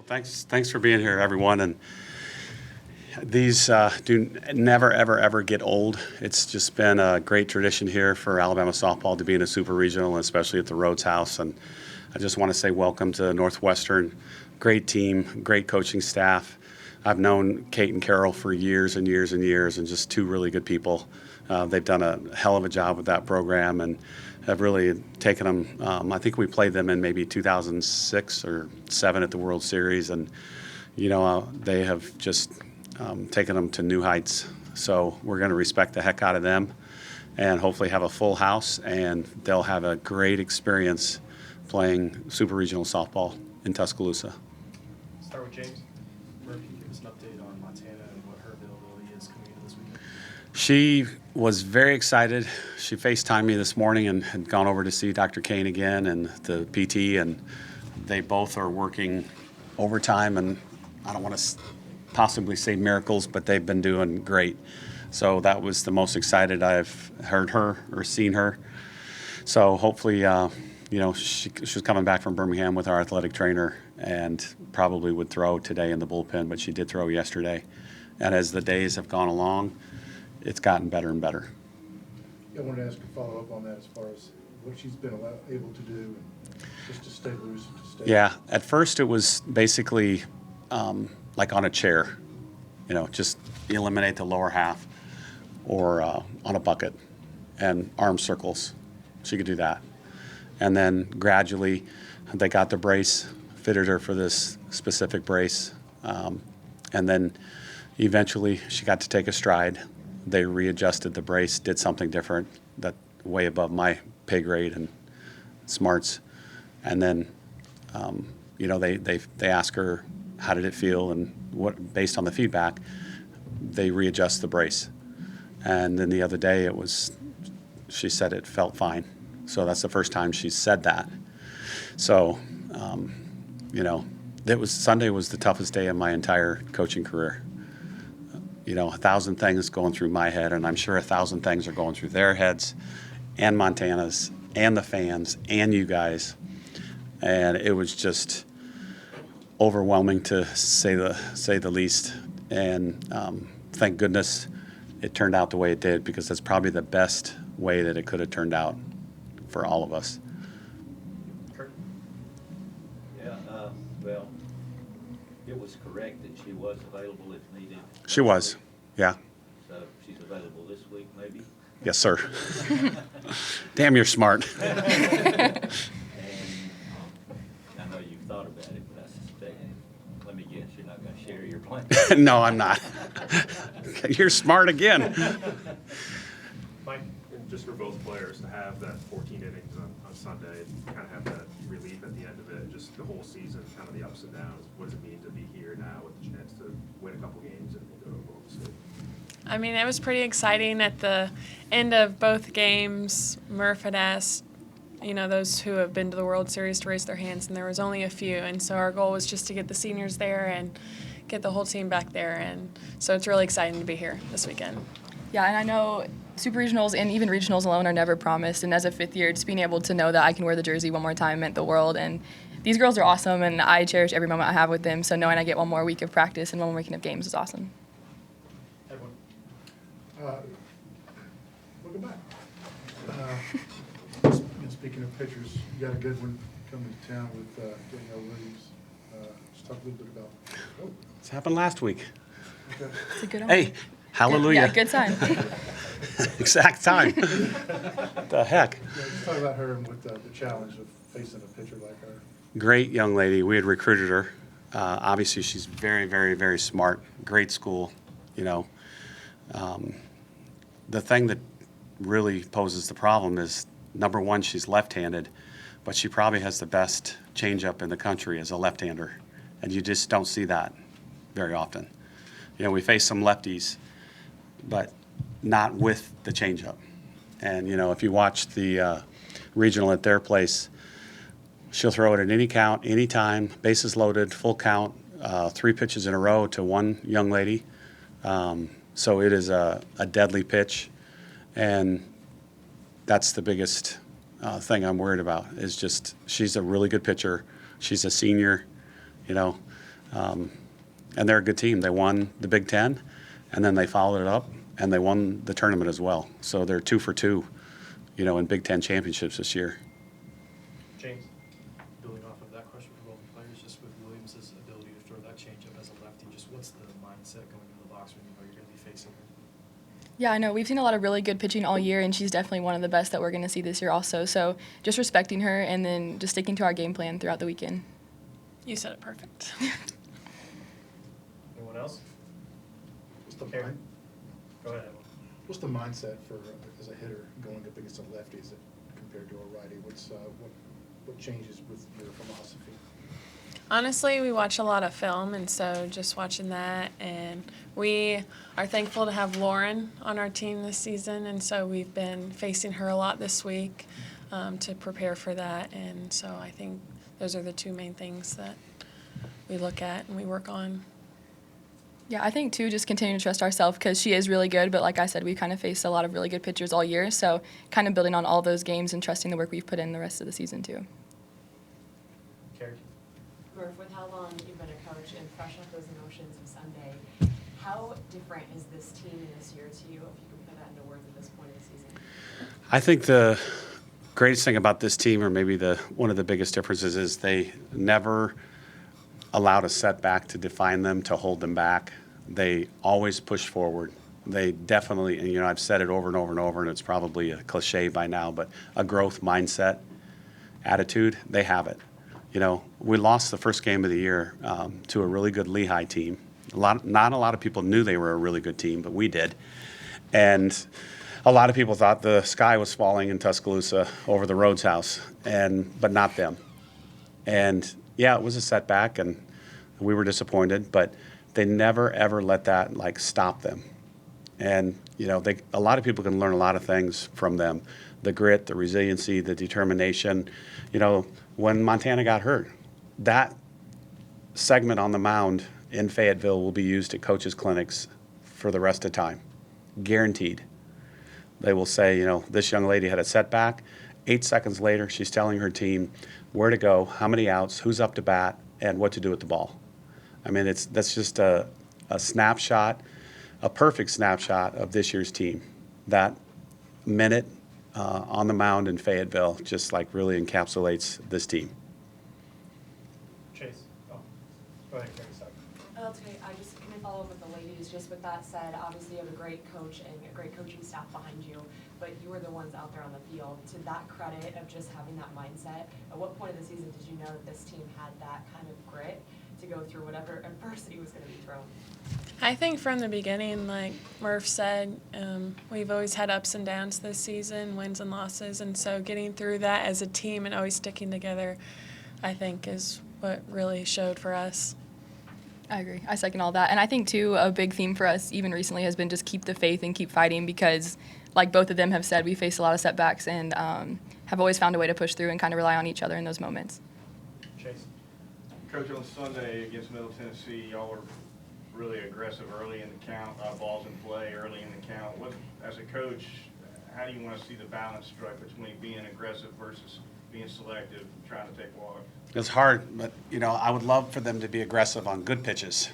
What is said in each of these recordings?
Well, thanks for being here, everyone. And these do never, ever, ever get old. It's just been a great tradition here for Alabama softball to be in a super regional, especially at the Rhodes House. And I just want to say welcome to Northwestern. Great team, great coaching staff. I've known Kate and Carol for years and years and years, and just two really good people. They've done a hell of a job with that program and have really taken them. I think we played them in maybe 2006 or 7 at the World Series, and they have just taken them to new heights. So we're going to respect the heck out of them, and hopefully have a full house, and they'll have a great experience playing super regional softball in Tuscaloosa. Start with James. Can you give us an update on Montana and what her availability is coming into this weekend? She was very excited. She FaceTimed me this morning and had gone over to see Dr. Kane again and the PT, and they both are working overtime, and I don't want to possibly say miracles, but they've been doing great. So that was the most excited I've heard her or seen her. So hopefully, she's coming back from Birmingham with our athletic trainer and probably would throw today in the bullpen, but she did throw yesterday. And as the days have gone along, it's gotten better and better. I wanted to ask a follow-up on that as far as what she's been able to do and just to stay loose. Yeah, at first it was basically like on a chair, just eliminate the lower half or on a bucket and arm circles. She could do that. And then gradually they got the brace, fitted her for this specific brace. And then eventually she got to take a stride. They readjusted the brace, did something different that way above my pay grade and smarts. And then, they ask her, how did it feel? And what, based on the feedback, they readjust the brace. And then the other day she said it felt fine. So that's the first time she said that. So, Sunday was the toughest day of my entire coaching career. 1,000 things going through my head, and I'm sure 1,000 things are going through their heads, and Montana's, and the fans, and you guys. And it was just overwhelming to say the least. And thank goodness it turned out the way it did, because that's probably the best way that it could have turned out for all of us. Yeah, well, it was correct that she was available if needed. She was, yeah. So she's available this week, maybe? Yes, sir. Damn, you're smart. And I know you've thought about it, but I suspect, let me guess, you're not going to share your plan. No, I'm not. You're smart again. Mike, and just for both players to have that 14 innings on Sunday, and kind of have that relief at the end of it, just the whole season, kind of the ups and downs. What does it mean to be here now with the chance to win a couple games and go to a World Series? I mean, it was pretty exciting at the end of both games. Murph had asked, those who have been to the World Series to raise their hands, and there was only a few. And so our goal was just to get the seniors there and get the whole team back there. And so it's really exciting to be here this weekend. Yeah, and I know super regionals and even regionals alone are never promised. And as a fifth year, just being able to know that I can wear the jersey one more time meant the world. And these girls are awesome, and I cherish every moment I have with them. So knowing I get one more week of practice and one more weekend of games is awesome. Everyone? Welcome back. Speaking of pitchers, you got a good one coming to town with Danielle Williams. Just talk a little bit about. Oh, This happened last week. okay. It's a good one. Hey, hallelujah. Yeah, good sign. Exact time. The heck. Yeah, just talk about her and with the challenge of facing a pitcher like her. Great young lady. We had recruited her. Obviously, she's very, very, very smart. Great school, The thing that really poses the problem is, number one, she's left-handed, but she probably has the best changeup in the country as a left-hander, and you just don't see that very often. We face some lefties, but not with the changeup. And, if you watch the regional at their place, she'll throw it at any count, any time, bases loaded, full count, 3 pitches in a row to one young lady. So it is a deadly pitch, and that's the biggest thing I'm worried about is just she's a really good pitcher. She's a senior, And they're a good team. They won the Big Ten, and then they followed it up, and they won the tournament as well. So they're 2 for 2, in Big Ten championships this year. James? Building off of that question for both players, just with Williams' ability to throw that changeup as a lefty, just what's the mindset going into the box when you know you're going to be facing her? Yeah, I know. We've seen a lot of really good pitching all year, and she's definitely one of the best that we're going to see this year also. So just respecting her and then just sticking to our game plan throughout the weekend. You said it perfect. Anyone else? What's the, Aaron? Go ahead, Emma. what's the mindset for, as a hitter, going up against a lefty as compared to a righty? What changes with your philosophy? Honestly, we watch a lot of film, and so just watching that, and we are thankful to have Lauren on our team this season, and so we've been facing her a lot this week to prepare for that, and so I think those are the two main things that we look at and we work on. Yeah, I think, too, just continuing to trust ourselves because she is really good. But like I said, we kind of faced a lot of really good pitchers all year. So kind of building on all those games and trusting the work we've put in the rest of the season, too. Carrie? Murph, with how long you've been a coach and fresh off those emotions of Sunday, how different is this team in this year to you, if you can put that into words at this point of the season? I think the greatest thing about this team, or maybe one of the biggest differences, is they never allowed a setback to define them, to hold them back. They always push forward. They definitely, and I've said it over and over and over, and it's probably a cliche by now, but a growth mindset, attitude, they have it. We lost the first game of the year to a really good Lehigh team. Not a lot of people knew they were a really good team, but we did. And a lot of people thought the sky was falling in Tuscaloosa over the Rhodes House, but not them. And yeah, it was a setback, and we were disappointed, but they never, ever let that stop them. And, a lot of people can learn a lot of things from them. The grit, the resiliency, the determination. When Montana got hurt, that segment on the mound in Fayetteville will be used at coaches' clinics for the rest of the time. Guaranteed. They will say, this young lady had a setback. 8 seconds later, she's telling her team where to go, how many outs, who's up to bat, and what to do with the ball. I mean, that's just a snapshot, a perfect snapshot of this year's team. That minute on the mound in Fayetteville just really encapsulates this team. Chase? Oh, go ahead, Carrie. Sorry. That's okay. I just can follow up with the ladies. Just with that said, obviously you have a great coach and a great coaching staff behind you, but you were the ones out there on the field. To that credit of just having that mindset, at what point of the season did you know that this team had that kind of grit to go through whatever adversity was going to be thrown? I think from the beginning, like Murph said, we've always had ups and downs this season, wins and losses, and so getting through that as a team and always sticking together, I think, is what really showed for us. I agree. I second all that. And I think, too, a big theme for us even recently has been just keep the faith and keep fighting because, like both of them have said, we face a lot of setbacks and have always found a way to push through and kind of rely on each other in those moments. Chase? Coach, on Sunday against Middle Tennessee, y'all were really aggressive early in the count, balls in play early in the count. As a coach, how do you want to see the balance struck between being aggressive versus being selective, trying to take walks? It's hard, but, I would love for them to be aggressive on good pitches.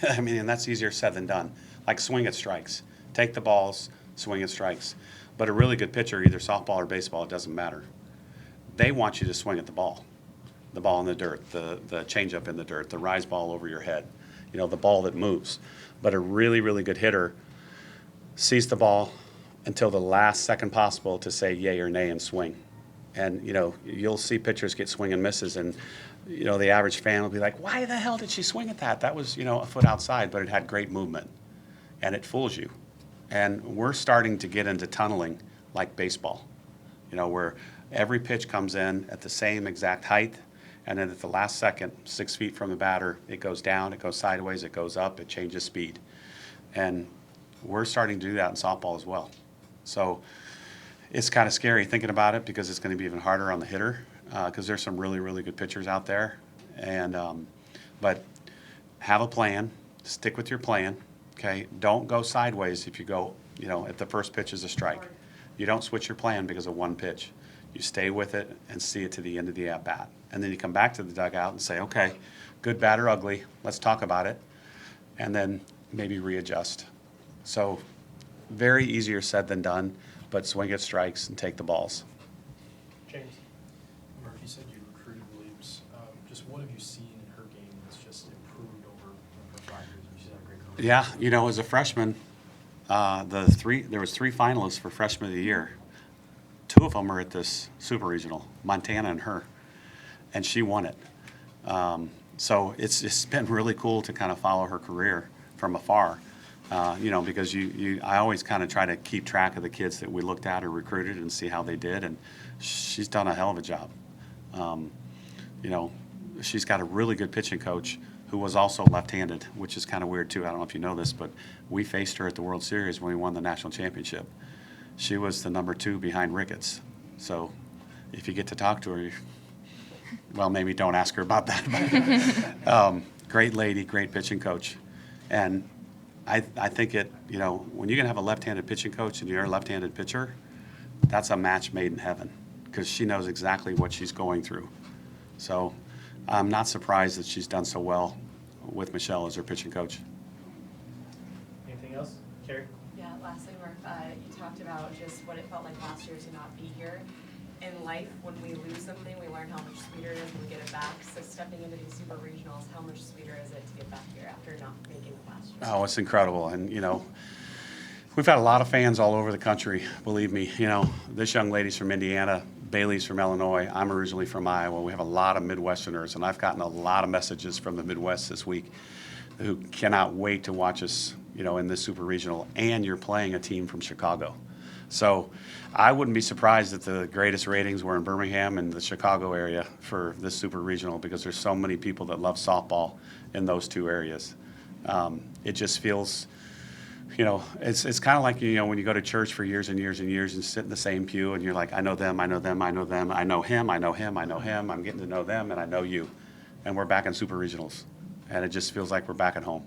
I mean, and that's easier said than done. Like swing at strikes. Take the balls, swing at strikes. But a really good pitcher, either softball or baseball, it doesn't matter. They want you to swing at the ball in the dirt, the changeup in the dirt, the rise ball over your head, the ball that moves. But a really, really good hitter sees the ball until the last second possible to say yay or nay and swing. And, you'll see pitchers get swing and misses, and, the average fan will be like, why the hell did she swing at that? That was, a foot outside, but it had great movement. And it fools you. And we're starting to get into tunneling like baseball, where every pitch comes in at the same exact height, and then at the last second, 6 feet from the batter, it goes down, it goes sideways, it goes up, it changes speed. And we're starting to do that in softball as well. So it's kind of scary thinking about it because it's going to be even harder on the hitter because there's some really, really good pitchers out there. And but have a plan. Stick with your plan. Okay. Don't go sideways if you go, at the first pitch is a strike. You don't switch your plan because of one pitch. You stay with it and see it to the end of the at-bat. And then you come back to the dugout and say, okay, good, bad, or ugly. Let's talk about it, and then maybe readjust. So very easier said than done, but swing at strikes and take the balls. James. Murph, you said you recruited Williams. Just what have you seen in her game that's just improved over her 5 years? She's had a great career. Yeah, you know, as a freshman, there was 3 finalists for freshman of the year. 2 of them are at this super regional, Montana and her, and she won it. So it's been really cool to kind of follow her career from afar. You know, because I always kind of try to keep track of the kids that we looked at or recruited and see how they did, and she's done a hell of a job. You know, she's got a really good pitching coach who was also left-handed, which is kind of weird too. I don't know if you know this, but we faced her at the World Series when we won the national championship. She was the number 2 behind Ricketts. So if you get to talk to her, well, maybe don't ask her about that. But, great lady, great pitching coach. And I think you know, when you can have a left-handed pitching coach and you're a left-handed pitcher, that's a match made in heaven because she knows exactly what she's going through. So I'm not surprised that she's done so well with Michelle as her pitching coach. Anything else? Carrie? Yeah, lastly, Murph, you talked about just what it felt like last year to not be here. In life, when we lose something, we learn how much sweeter it is when we get it back. So stepping into these super regionals, how much sweeter is it to get back here after not making it last year? Oh, it's incredible. And, you know, we've had a lot of fans all over the country, believe me. You know, this young lady's from Indiana, Bailey's from Illinois, I'm originally from Iowa. We have a lot of Midwesterners, and I've gotten a lot of messages from the Midwest this week who cannot wait to watch us, you know, in this super regional, and you're playing a team from Chicago. So I wouldn't be surprised if the greatest ratings were in Birmingham and the Chicago area for this super regional because there's so many people that love softball in those 2 areas. It just feels, you know, it's kind of like, you know, when you go to church for years and years and years and sit in the same pew and you're like, I know them, I know them, I know them, I know him, I know him, I know him, I'm getting to know them, and I know you. And we're back in super regionals. And it just feels like we're back at home.